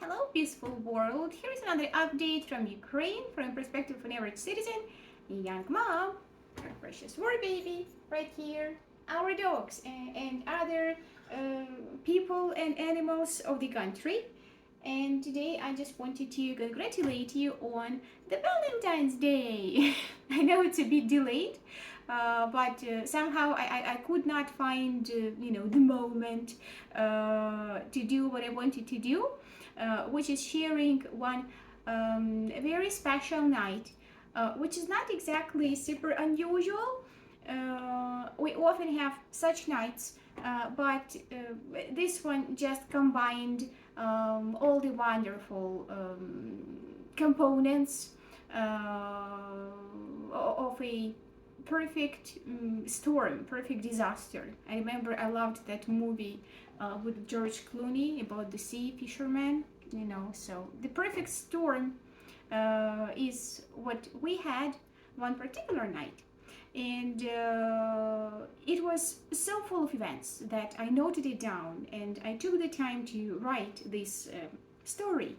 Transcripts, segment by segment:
Hello, peaceful world. Here is another update from Ukraine from perspective of an average citizen, a young mom, our precious war baby, right here, our dogs and other people and animals of the country. And today I just wanted to congratulate you on the Valentine's Day. I know it's a bit delayed, but somehow I could not find the moment to do what I wanted to do, which is sharing one very special night, which is not exactly super unusual. We often have such nights, but this one just combined all the wonderful components of a perfect storm, perfect disaster. I remember I loved that movie with George Clooney about the sea fisherman, so the perfect storm is what we had one particular night. And it was so full of events that I noted it down and I took the time to write this story,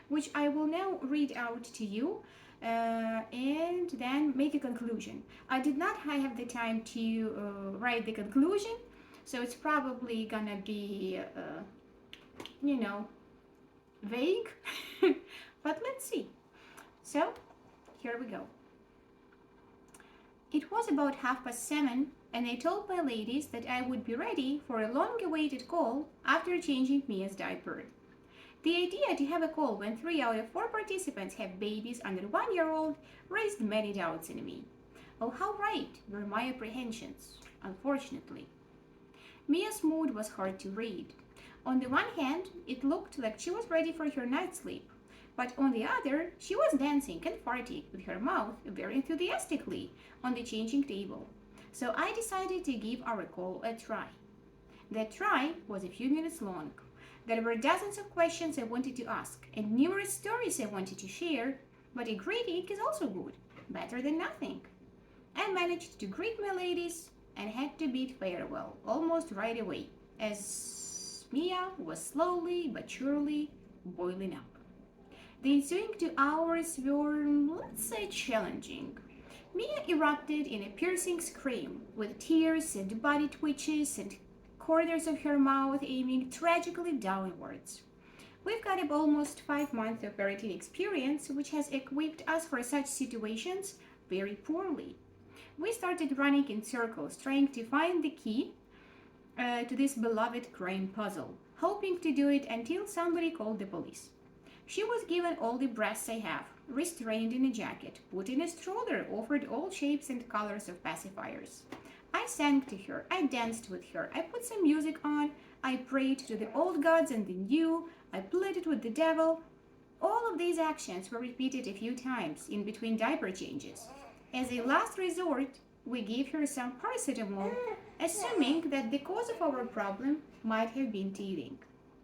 which I will now read out to you and then make a conclusion. I did not have the time to write the conclusion, so it's probably gonna be, vague, but let's see. So, here we go. It was about 7:30, and I told my ladies that I would be ready for a long-awaited call after changing Mia's diaper. The idea to have a call when 3 out of 4 participants have babies under 1 year old raised many doubts in me. Oh, how right were my apprehensions, unfortunately. Mia's mood was hard to read. On the one hand, it looked like she was ready for her night's sleep, but on the other, she was dancing and farting with her mouth very enthusiastically on the changing table. So I decided to give our call a try. That try was a few minutes long. There were dozens of questions I wanted to ask and numerous stories I wanted to share, but a greeting is also good, better than nothing. I managed to greet my ladies and had to bid farewell almost right away, as Mia was slowly but surely boiling up. The ensuing 2 hours were, let's say, challenging. Mia erupted in a piercing scream, with tears and body twitches and corners of her mouth aiming tragically downwards. We've got almost 5 months of parenting experience, which has equipped us for such situations very poorly. We started running in circles, trying to find the key to this beloved crime puzzle, hoping to do it until somebody called the police. She was given all the breasts I have, restrained in a jacket, put in a stroller, offered all shapes and colors of pacifiers. I sang to her, I danced with her, I put some music on, I prayed to the old gods and the new, I pleaded with the devil. All of these actions were repeated a few times in between diaper changes. As a last resort, we gave her some paracetamol, assuming that the cause of our problem might have been teething.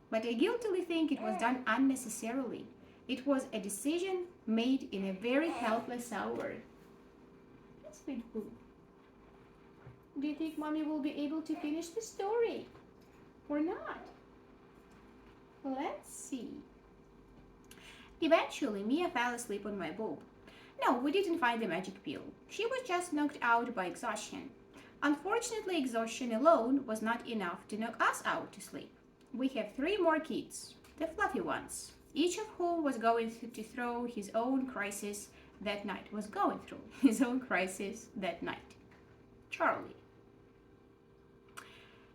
But I guiltily think it was done unnecessarily. It was a decision made in a very helpless hour. Sweet boo. Do you think mommy will be able to finish the story? Or not? Let's see. Eventually, Mia fell asleep on my boob. No, we didn't find the magic pill. She was just knocked out by exhaustion. Unfortunately, exhaustion alone was not enough to knock us out to sleep. We have 3 more kids, the fluffy ones, each of whom was going to throw his own crisis that night, was going through his own crisis that night. Charlie.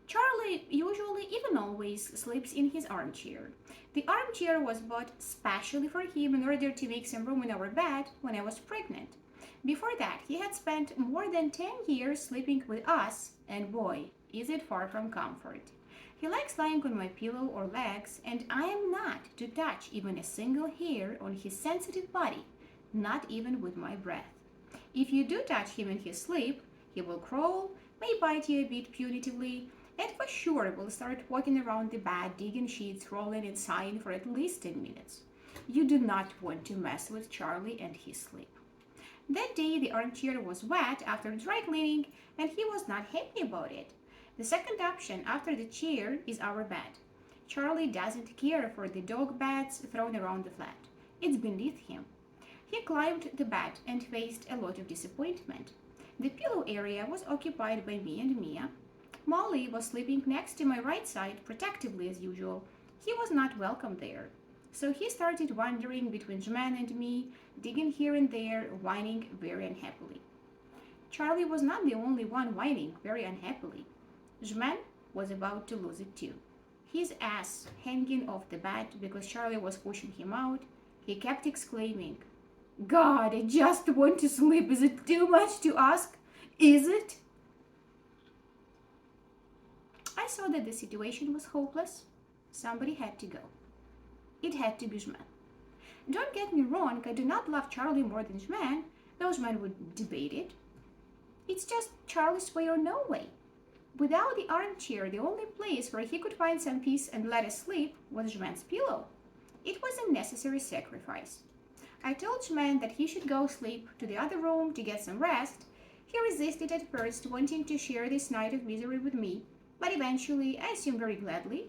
Charlie usually, even always, sleeps in his armchair. The armchair was bought specially for him in order to make some room in our bed when I was pregnant. Before that, he had spent more than 10 years sleeping with us, and boy, is it far from comfort. He likes lying on my pillow or legs, and I am not to touch even a single hair on his sensitive body, not even with my breath. If you do touch him in his sleep, he will crawl, may bite you a bit punitively, and for sure will start walking around the bed, digging sheets, rolling and sighing for at least 10 minutes. You do not want to mess with Charlie and his sleep. That day the armchair was wet after dry cleaning, and he was not happy about it. The second option after the chair is our bed. Charlie doesn't care for the dog beds thrown around the flat. It's beneath him. He climbed the bed and faced a lot of disappointment. The pillow area was occupied by me and Mia. Molly was sleeping next to my right side, protectively as usual. He was not welcome there. So he started wandering between Jman and me, digging here and there, whining very unhappily. Charlie was not the only one whining very unhappily. Jman was about to lose it too. His ass hanging off the bed because Charlie was pushing him out, he kept exclaiming, "God, I just want to sleep. Is it too much to ask? Is it?" I saw that the situation was hopeless. Somebody had to go. It had to be Jman. Don't get me wrong, I do not love Charlie more than Jman. Those men would debate it. It's just Charlie's way or no way. Without the armchair, the only place where he could find some peace and let us sleep was Jman's pillow. It was a necessary sacrifice. I told Jman that he should go sleep to the other room to get some rest. He resisted at first, wanting to share this night of misery with me, but eventually, I assume very gladly,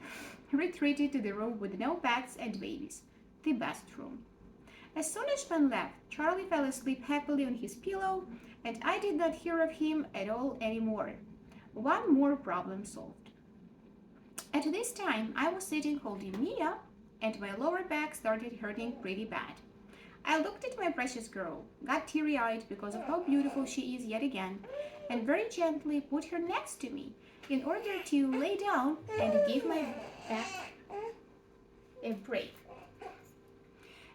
retreated to the room with no pets and babies, the best room. As soon as Jman left, Charlie fell asleep happily on his pillow, and I did not hear of him at all anymore. One more problem solved. At this time, I was sitting holding Mia, and my lower back started hurting pretty bad. I looked at my precious girl, got teary-eyed because of how beautiful she is yet again, and very gently put her next to me in order to lay down and give my back a break.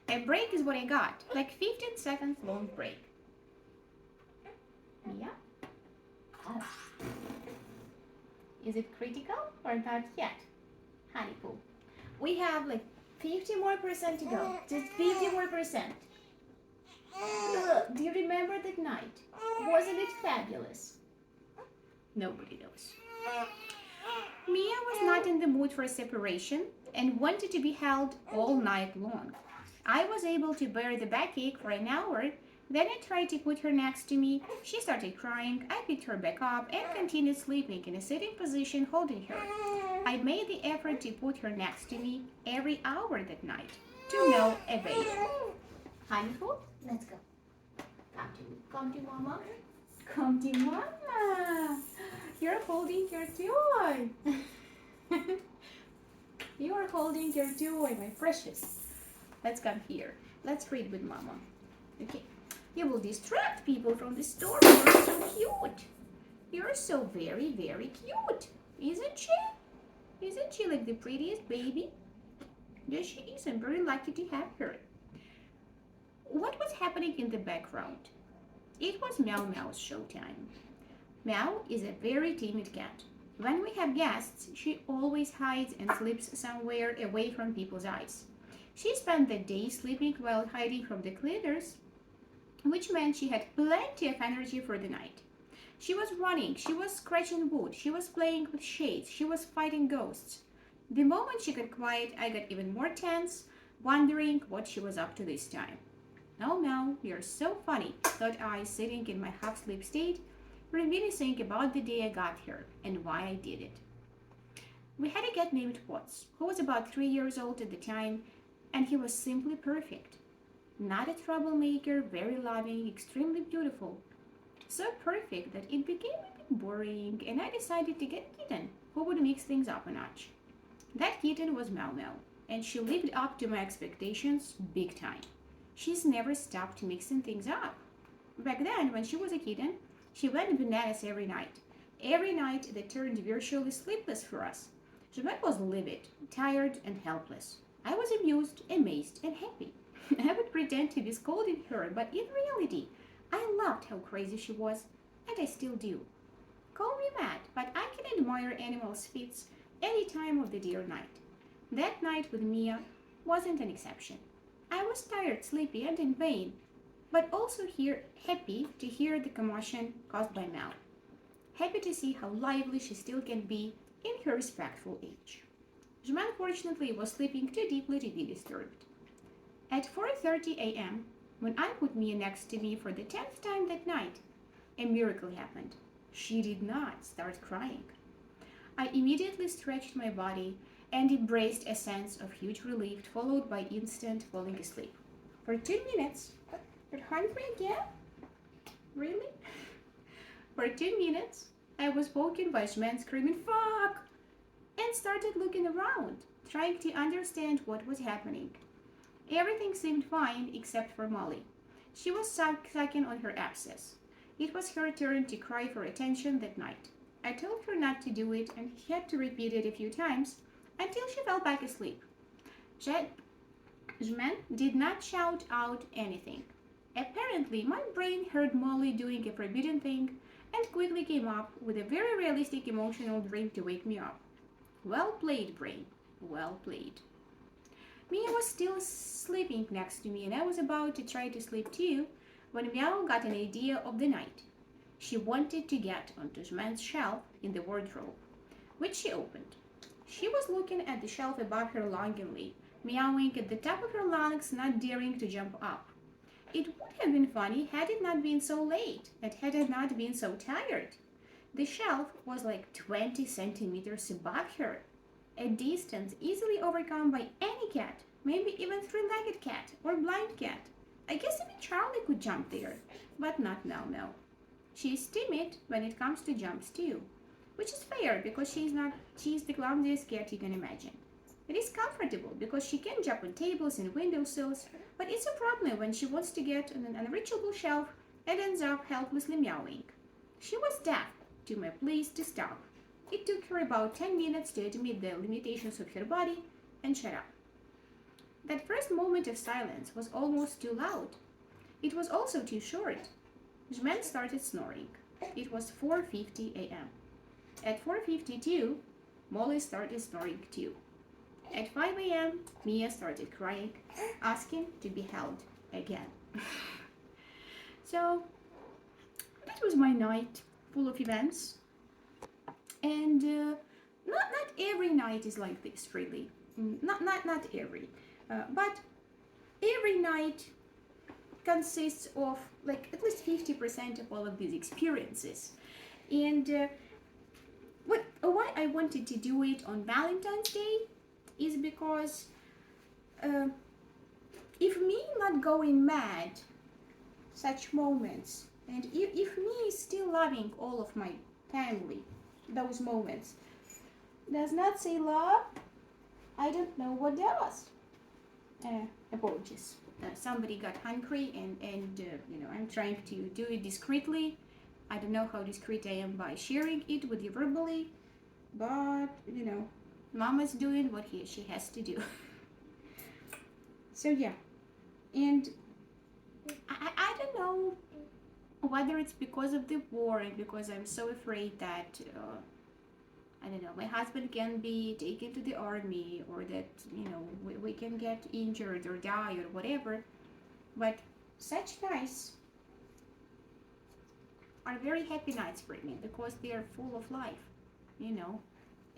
A break is what I got, like 15 seconds long break. Mia? Is it critical or not yet? Honey poo. We have like 50 more percent to go. Just 50 more percent. Do you remember that night? Wasn't it fabulous? Nobody knows. Mia was not in the mood for separation and wanted to be held all night long. I was able to bear the backache for an hour. Then I tried to put her next to me. She started crying. I picked her back up and continued sleeping in a sitting position holding her. I made the effort to put her next to me every hour that night, to no avail. Honeyful, let's go. Come to mama. Come to mama. You're holding your toy. You are holding your toy, my precious. Let's come here. Let's read with mama. Okay. You will distract people from the store. You're so cute. You're so very, very cute. Isn't she? Isn't she like the prettiest baby? Yes, she is. I'm very lucky to have her. What was happening in the background? It was Meow Meow's showtime. Meow is a very timid cat. When we have guests, she always hides and sleeps somewhere away from people's eyes. She spent the day sleeping while hiding from the cleaners, which meant she had plenty of energy for the night. She was running, she was scratching wood, she was playing with shades, she was fighting ghosts. The moment she got quiet, I got even more tense, wondering what she was up to this time. "Oh, Meow, you're so funny," thought I, sitting in my half-sleep state, reminiscing about the day I got here and why I did it. We had a cat named Potts, who was about 3 years old at the time, and he was simply perfect. Not a troublemaker, very loving, extremely beautiful. So perfect that it became a bit boring, and I decided to get a kitten who would mix things up a notch. That kitten was Meow Meow, and she lived up to my expectations big time. She's never stopped mixing things up. Back then, when she was a kitten, she went bananas every night. Every night that turned virtually sleepless for us. Jman was livid, tired, and helpless. I was amused, amazed, and happy. I would pretend to be scolding her, but in reality, I loved how crazy she was, and I still do. Call me mad, but I can admire animals' feats any time of the day or night. That night with Mia wasn't an exception. I was tired, sleepy, and in pain, but also happy to hear the commotion caused by Meow. Happy to see how lively she still can be in her respectful age. Jman, fortunately, was sleeping too deeply to be disturbed. At 4:30 a.m., when I put Mia next to me for the 10th time that night, a miracle happened. She did not start crying. I immediately stretched my body and embraced a sense of huge relief, followed by instant falling asleep. For 2 minutes, you're hungry again? Really? For 2 minutes, I was woken by Shman screaming, "Fuck!" and started looking around, trying to understand what was happening. Everything seemed fine except for Molly. She was sucking on her abscess. It was her turn to cry for attention that night. I told her not to do it and had to repeat it a few times until she fell back asleep. Jman did not shout out anything. Apparently, my brain heard Molly doing a forbidden thing and quickly came up with a very realistic emotional dream to wake me up. Well played, brain. Well played. Mia was still sleeping next to me, and I was about to try to sleep too when Meow got an idea of the night. She wanted to get onto Jman's shelf in the wardrobe, which she opened. She was looking at the shelf above her longingly, meowing at the top of her lungs, not daring to jump up. It would have been funny had it not been so late and had I not been so tired. The shelf was like 20 centimeters above her, a distance easily overcome by any cat, maybe even three-legged cat or blind cat. I guess even Charlie could jump there, but not now, no. She's timid when it comes to jumps too, which is fair because she's the clumsiest cat you can imagine. It is comfortable because she can jump on tables and windowsills, but it's a problem when she wants to get on an unreachable shelf and ends up helplessly meowing. She was deaf to my pleas to stop. It took her about 10 minutes to admit the limitations of her body and shut up. That first moment of silence was almost too loud. It was also too short. Jman started snoring. It was 4:50 a.m. At 4:52, Molly started snoring too. At 5 a.m., Mia started crying, asking to be held again. So, that was my night full of events. And not every night is like this, really. Not every. But every night consists of like at least 50% of all of these experiences. And why I wanted to do it on Valentine's Day is because if me not going mad such moments, and if me is still loving all of my family, those moments, does not say love, I don't know what does. Apologies. Somebody got hungry and I'm trying to do it discreetly. I don't know how discreet I am by sharing it with you verbally, but Mama's doing what she has to do. So yeah, and I don't know whether it's because of the war and because I'm so afraid that I don't know, my husband can be taken to the army, or that we can get injured or die or whatever, but such nights are very happy nights for me because they are full of life.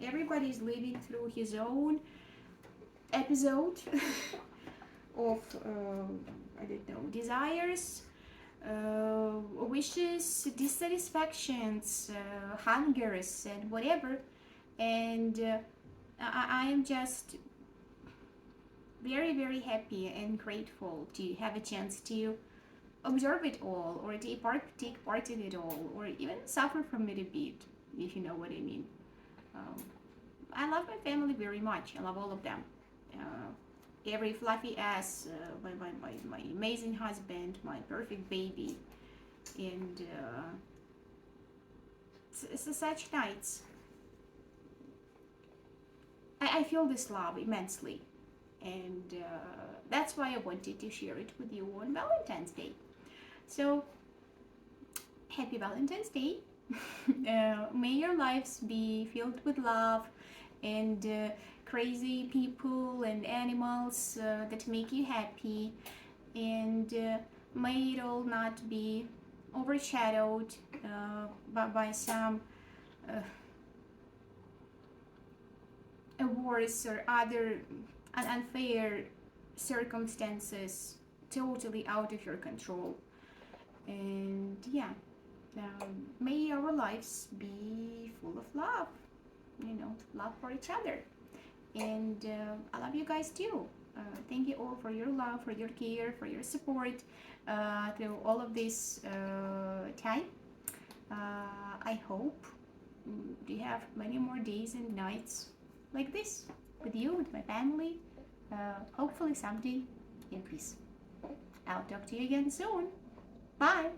Everybody's living through his own episode of I don't know, desires, wishes, dissatisfactions, hungers, and whatever. And I am just very, very happy and grateful to have a chance to observe it all, or take part in it all, or even suffer from it a bit, if you know what I mean. I love my family very much. I love all of them. Every fluffy ass, my amazing husband, my perfect baby, and such nights. I feel this love immensely, and that's why I wanted to share it with you on Valentine's Day. So, happy Valentine's Day. May your lives be filled with love and crazy people and animals that make you happy, and may it all not be overshadowed by some wars or other unfair circumstances totally out of your control. And yeah, may our lives be full of love, love for each other. and I love you guys too. Thank you all for your love, for your care, for your support through all of this time. I hope you have many more days and nights like this with you, with my family. Hopefully someday in peace. I'll talk to you again soon. Bye.